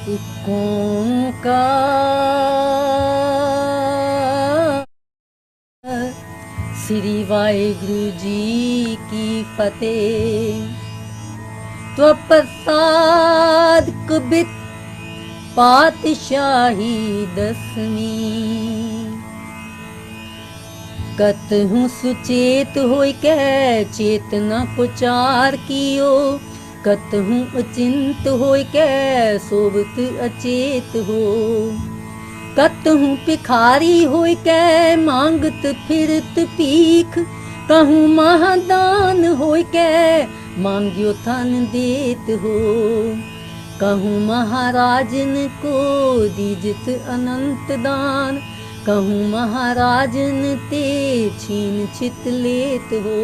एक ओंकार। श्री वाहिगुरु जी की फतेह। त्वप्रसाद कुबित पातशाही दसवीं। कतहु सुचेत होय कै चेतना को चार कियो। कतहु अचिंत होय कै सोबत अचेत हो। कतहु भिखारी होय कै मांगत फिरत भीख। कहूँ महादान होय कै मांग्यो थन देत हो। कहूँ महाराजन को दीजत अनंत दान। कहूँ महाराजन ते छीन छित लेत हो।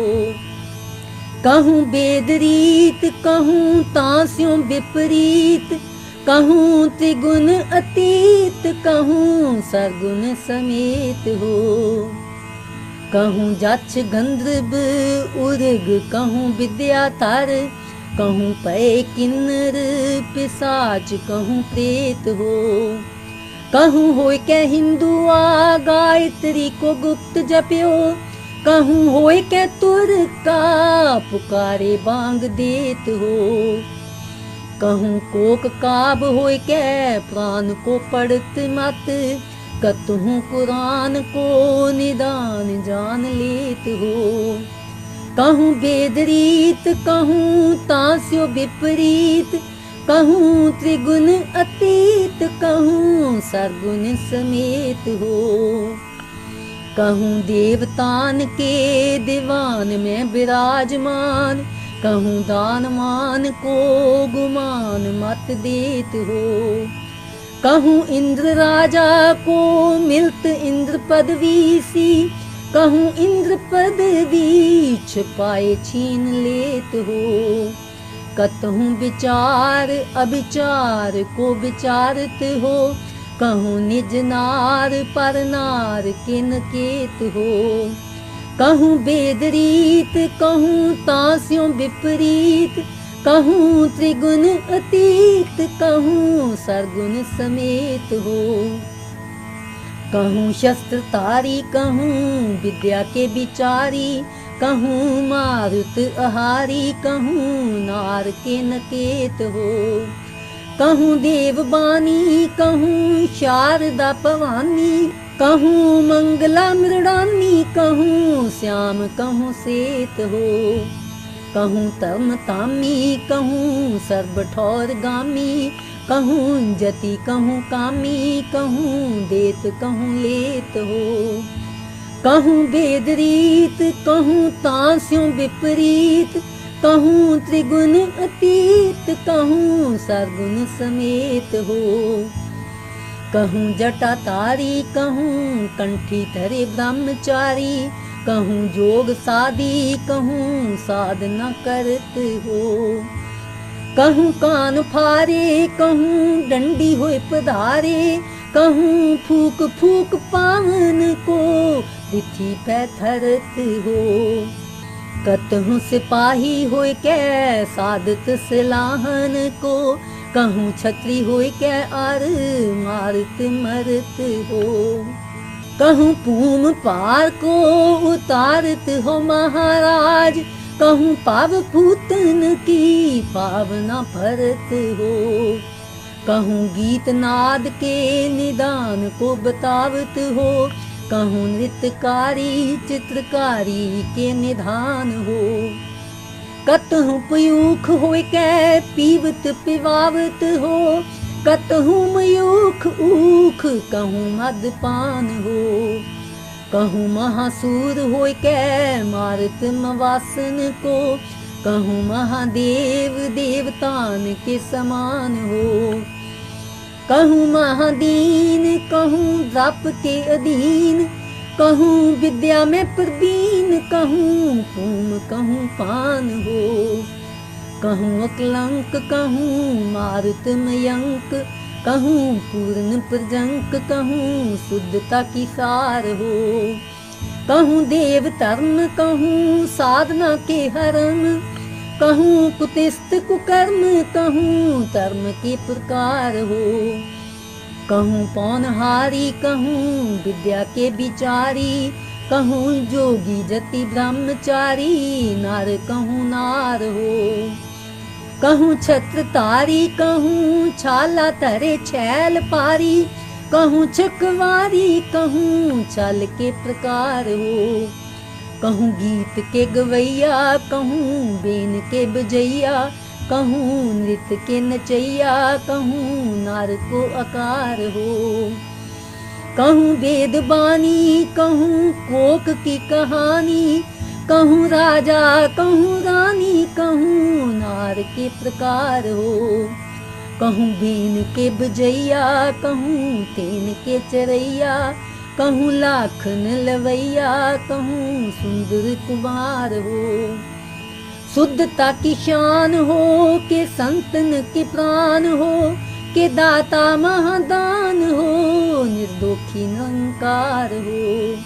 कहूँ वेद रीत कहूँ तास्यों विपरीत। कहूँ त्रिगुण अतीत कहूँ सरगुण समेत हो। कहूँ जक्ष गंधर्व उर्ग कहूँ विद्याधर। कहूँ पै किन्नर पिशाच कहूँ प्रेत हो। कहूँ होय कै हिंदू आ गायत्री को गुप्त जप्यो। कहूँ होय कै तुर का पुकारे बांग देत हो। कहूँ कोक काब होय कै प्राण को पढ़त मत। कतहूँ कुरान को निदान जान लेत हो। कहूँ वेद रीत कहूँ तास्यो विपरीत। कहूँ त्रिगुण अतीत कहूँ सरगुण समेत हो। कहूँ देवतान के दीवान में विराजमान। कहूँ दानमान को गुमान मत देत हो। कहूँ इंद्र राजा को मिलत इंद्र पदवी सी। कहूँ इंद्र पदवी छिपाए छीन लेत हो। कतहूँ विचार अविचार को विचारत हो। कहूँ निज नार पर नार के नकेत हो। कहूँ वेद रीत कहूँ तास्यों विपरीत। कहूँ त्रिगुण अतीत कहूँ सरगुण समेत हो। कहूँ शस्त्रधारी कहूँ विद्या के विचारी। कहूँ मारुत आहारी कहूँ नार के नकेत हो। कहूँ देववाणी कहूँ शारदा भवानी। कहूँ मंगला मृडानी कहूँ श्याम कहूँ सेत हो। कहूँ धर्म तामी कहूँ सर्व ठौर गामी। कहूँ जति कहूँ कामी कहूँ देत कहूँ लेत हो। कहूँ वेद रीत कहूँ तास्यों विपरीत। कहूँ त्रिगुण अतीत कहूँ सरगुण समेत हो। कहूँ जटाधारी कहूँ कंठी धरे ब्रह्मचारी। कहूँ जोग साधी कहूँ साधना करत हो। कहूँ कान फारे कहूँ डंडी होए पधारे। कहूँ फूक फूक पावन को तिथि पे धरत हो। कतहूँ सिपाही होय कै साधत सिलाहन को। कहूँ छत्री होय कै आर मारत मरत हो। कहूँ पूम पार को उतारत हो महाराज। कहूँ पाव पूतन की पावना भरत हो। कहूँ गीत नाद के निदान को बतावत हो। कहूँ नृत्यकारी चित्रकारी के निधान हो। कतहूँ पयूख होय कै पीवत पिवावत हो। कतहूँ मयूख ऊख कहूँ मदपान हो। कहूँ महासूर होय कै मारत मवासन को। कहूँ महादेव देवतान के समान हो। कहूँ महादीन कहूँ द्रप के अधीन। कहूँ विद्या में प्रवीण कहूँ पूम कहूँ पान हो। कहूँ अकलंक कहूँ मारुत मयंक। कहूँ पूर्ण प्रजंक कहूँ शुद्धता की सार हो। कहूँ देव धर्म कहूँ साधना के हरम। कहूँ कुतिस्त कुकर्म, कहूँ धर्म के प्रकार हो। कहूँ पौनहारी, कहूँ विद्या के विचारी, कहूँ जोगी जति ब्रह्मचारी, नार कहूँ नार हो। कहूँ छत्र तारी, कहूँ छाला तरे छैल पारी, कहूँ छकवारी, कहूँ छल के प्रकार हो। कहूँ गीत के गवैया, कहूँ बेन के बजैया, कहूँ नृत्य के नचैया, कहूँ नार को आकार हो। कहूँ वेद बानी, कहूँ कोक की कहानी, कहूँ राजा कहूँ रानी, कहूँ नार के प्रकार हो। कहूँ बीन के बजैया, कहूँ तेन के चरैया, कहूँ लाखन लवैया, कहूँ सुंदर कुमार हो। शुद्धता की शान हो, के संतन के प्राण हो, के दाता महादान हो, निर्दोखी निरंकार हो।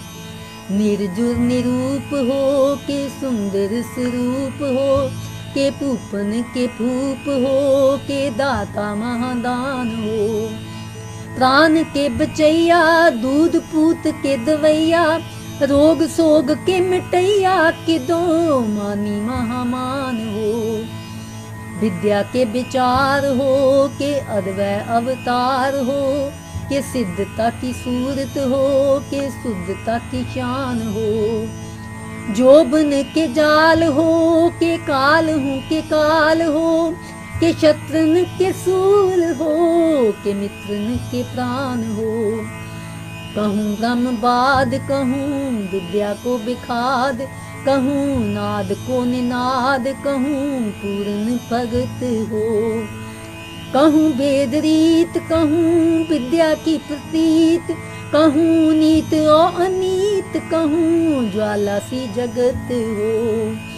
निर्जुर निरूप हो, के सुंदर स्वरूप हो, के पूपन के फूप हो, के दाता महादान हो। प्राण के बचैया, दूध पूत के दवैया, रोग सोग के मिटैया, के दो मानी महामान हो। विद्या के विचार हो, के अद्वै अवतार हो, के सिद्धता की सूरत हो, के शुद्धता की शान हो। जोबन के जाल हो, के काल हूँ के काल हो, के शत्रन के सूल हो, के मित्रन के प्राण हो। कहूँ ब्रह्मवाद, कहूँ विद्या को विखाद, कहूँ नाद को निनाद, कहूँ पूर्ण भगत हो। कहूँ वेद रीत, कहूँ विद्या की प्रतीत, कहूँ नीत और अनीत, कहूँ ज्वाला सी जगत हो।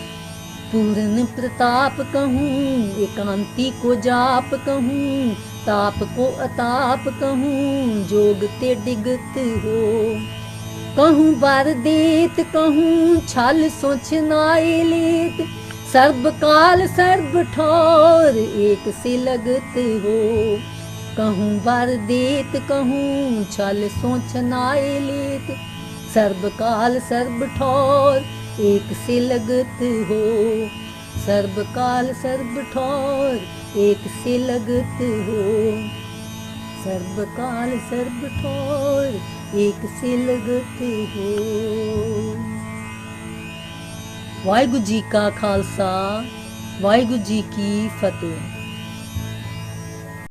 पूर्ण प्रताप कहूँ, एकांती को जाप कहूँ, ताप को अताप कहूँ, जोग ते डिगत हो। कहूँ बार देत, कहूँ छल सोच नाय लेत, सर्व काल सर्व ठौर एक से लगत हो। कहूँ बार देत, कहूँ छल सोच नाय लेत, सर्व काल सर्व ठौर एक से लगत हो। सर्व काल सर्व ठौर एक से लगत हो। सर्व काल सर्व ठौर एक से लगत हो। वाहिगुरु जी का खालसा, वाहिगुरु जी की फतेह।